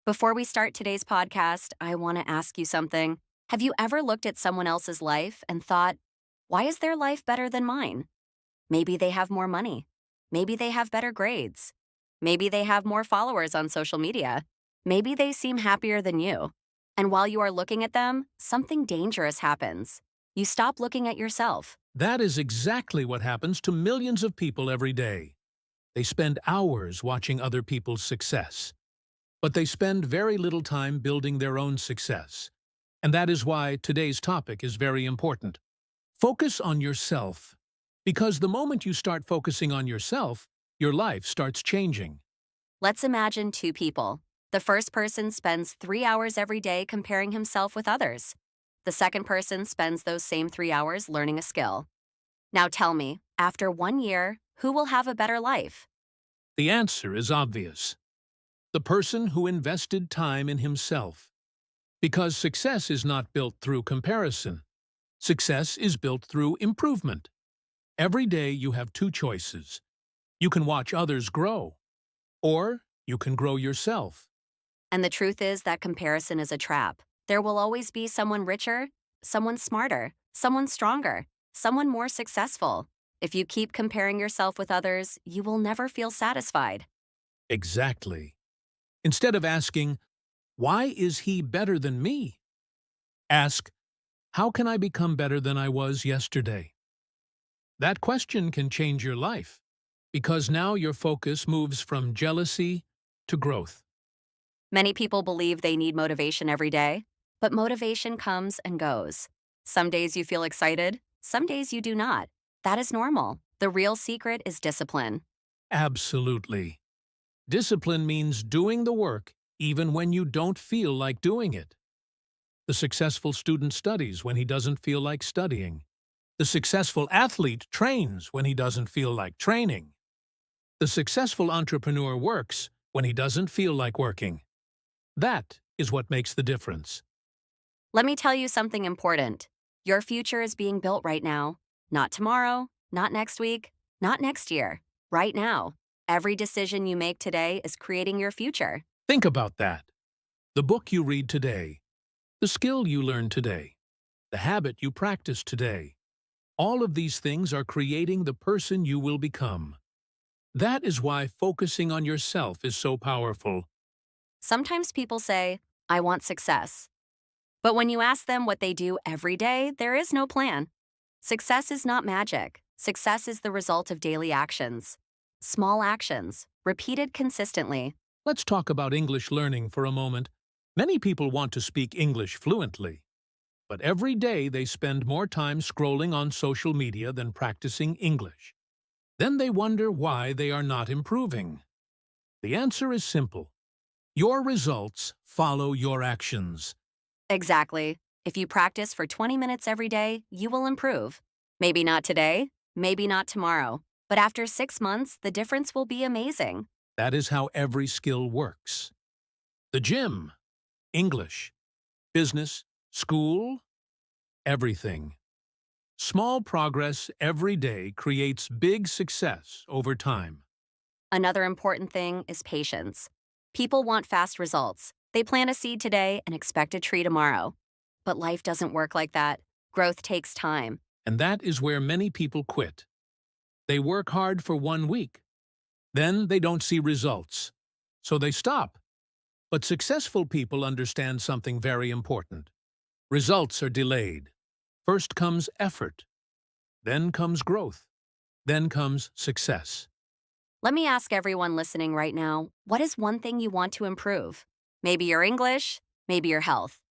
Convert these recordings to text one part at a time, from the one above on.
Before we start today's podcast, I want to ask you something. Have you ever looked at someone else's life and thought, why is their life better than mine? Maybe they have more money. Maybe they have better grades. Maybe they have more followers on social media. Maybe they seem happier than you. And while you are looking at them, something dangerous happens. You stop looking at yourself. That is exactly what happens to millions of people every day. They spend hours watching other people's success, but they spend very little time building their own success. And that is why today's topic is very important. Focus on yourself, because the moment you start focusing on yourself, your life starts changing. Let's imagine two people. The first person spends 3 hours every day comparing himself with others. The second person spends those same 3 hours learning a skill. Now tell me, after 1 year, who will have a better life? The answer is obvious. The person who invested time in himself. Because success is not built through comparison. Success is built through improvement. Every day you have two choices. You can watch others grow, or you can grow yourself. And the truth is that comparison is a trap. There will always be someone richer, someone smarter, someone stronger, someone more successful. If you keep comparing yourself with others, you will never feel satisfied. Exactly. Instead of asking, why is he better than me? Ask, how can I become better than I was yesterday? That question can change your life, because now your focus moves from jealousy to growth. Many people believe they need motivation every day, but motivation comes and goes. Some days you feel excited, some days you do not. That is normal. The real secret is discipline. Absolutely. Discipline means doing the work even when you don't feel like doing it. The successful student studies when he doesn't feel like studying. The successful athlete trains when he doesn't feel like training. The successful entrepreneur works when he doesn't feel like working. That is what makes the difference. Let me tell you something important. Your future is being built right now. Not tomorrow, not next week, not next year. Right now. Every decision you make today is creating your future. Think about that. The book you read today, the skill you learn today, the habit you practice today, all of these things are creating the person you will become. That is why focusing on yourself is so powerful. Sometimes people say, I want success. But when you ask them what they do every day, there is no plan. Success is not magic. Success is the result of daily actions. Small actions, repeated consistently. Let's talk about English learning for a moment. Many people want to speak English fluently, but every day they spend more time scrolling on social media than practicing English. Then they wonder why they are not improving. The answer is simple. Your results follow your actions. Exactly. If you practice for 20 minutes every day, you will improve. Maybe not today, maybe not tomorrow, but after 6 months, the difference will be amazing. That is how every skill works. The gym, English, business, school, everything. Small progress every day creates big success over time. Another important thing is patience. People want fast results. They plant a seed today and expect a tree tomorrow. But life doesn't work like that. Growth takes time. And that is where many people quit. They work hard for 1 week. Then they don't see results. So they stop. But successful people understand something very important. Results are delayed. First comes effort. Then comes growth. Then comes success. Let me ask everyone listening right now, what is one thing you want to improve? Maybe your English, maybe your health,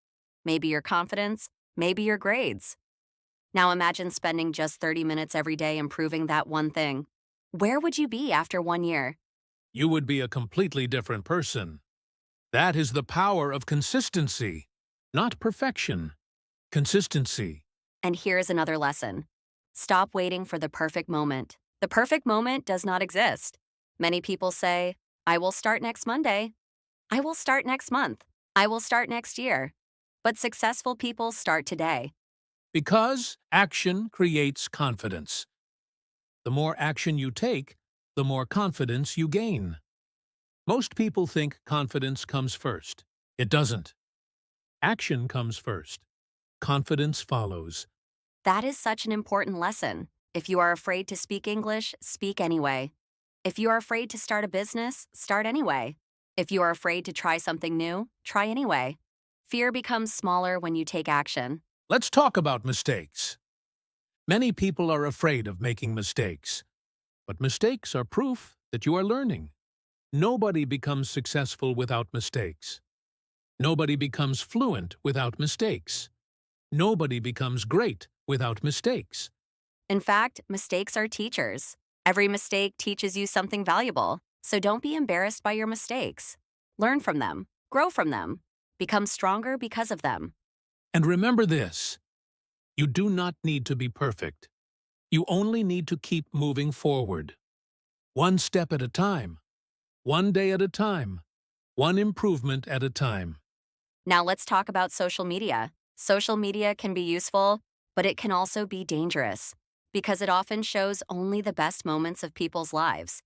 maybe your confidence, maybe your grades. Now imagine spending just 30 minutes every day improving that one thing. Where would you be after 1 year? You would be a completely different person. That is the power of consistency, not perfection. Consistency. And here's another lesson. Stop waiting for the perfect moment. The perfect moment does not exist. Many people say, I will start next Monday. I will start next month. I will start next year. But successful people start today. Because action creates confidence. The more action you take, the more confidence you gain. Most people think confidence comes first. It doesn't. Action comes first. Confidence follows. That is such an important lesson. If you are afraid to speak English, speak anyway. If you are afraid to start a business, start anyway. If you are afraid to try something new, try anyway. Fear becomes smaller when you take action. Let's talk about mistakes. Many people are afraid of making mistakes, but mistakes are proof that you are learning. Nobody becomes successful without mistakes. Nobody becomes fluent without mistakes. Nobody becomes great without mistakes. In fact, mistakes are teachers. Every mistake teaches you something valuable, so don't be embarrassed by your mistakes. Learn from them, grow from them, become stronger because of them. And remember this, you do not need to be perfect. You only need to keep moving forward. One step at a time, one day at a time, one improvement at a time. Now let's talk about social media. Social media can be useful, but it can also be dangerous because it often shows only the best moments of people's lives.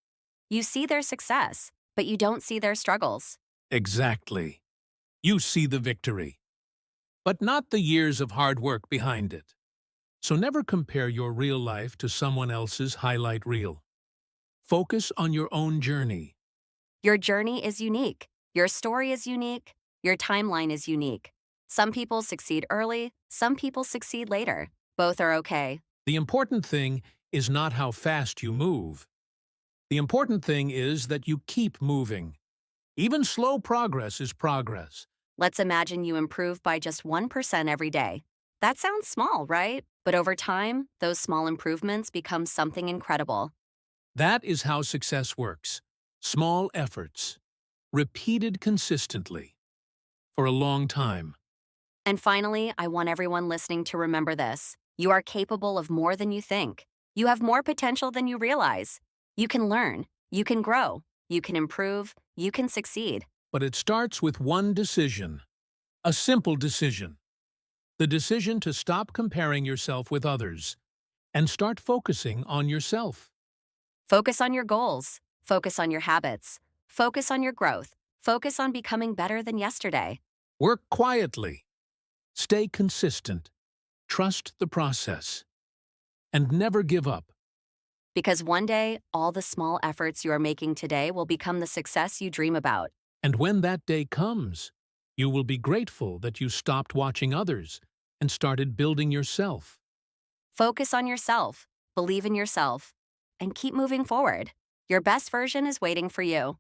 You see their success, but you don't see their struggles. Exactly. You see the victory, but not the years of hard work behind it. So never compare your real life to someone else's highlight reel. Focus on your own journey. Your journey is unique. Your story is unique. Your timeline is unique. Some people succeed early, some people succeed later. Both are okay. The important thing is not how fast you move. The important thing is that you keep moving. Even slow progress is progress. Let's imagine you improve by just 1% every day. That sounds small, right? But over time, those small improvements become something incredible. That is how success works. Small efforts, repeated consistently, for a long time. And finally, I want everyone listening to remember this. You are capable of more than you think. You have more potential than you realize. You can learn, you can grow, you can improve, you can succeed. But it starts with one decision, a simple decision. The decision to stop comparing yourself with others and start focusing on yourself. Focus on your goals, focus on your habits, focus on your growth, focus on becoming better than yesterday. Work quietly. Stay consistent. Trust the process. And never give up. Because one day, all the small efforts you are making today will become the success you dream about. And when that day comes, you will be grateful that you stopped watching others and started building yourself. Focus on yourself, believe in yourself, and keep moving forward. Your best version is waiting for you.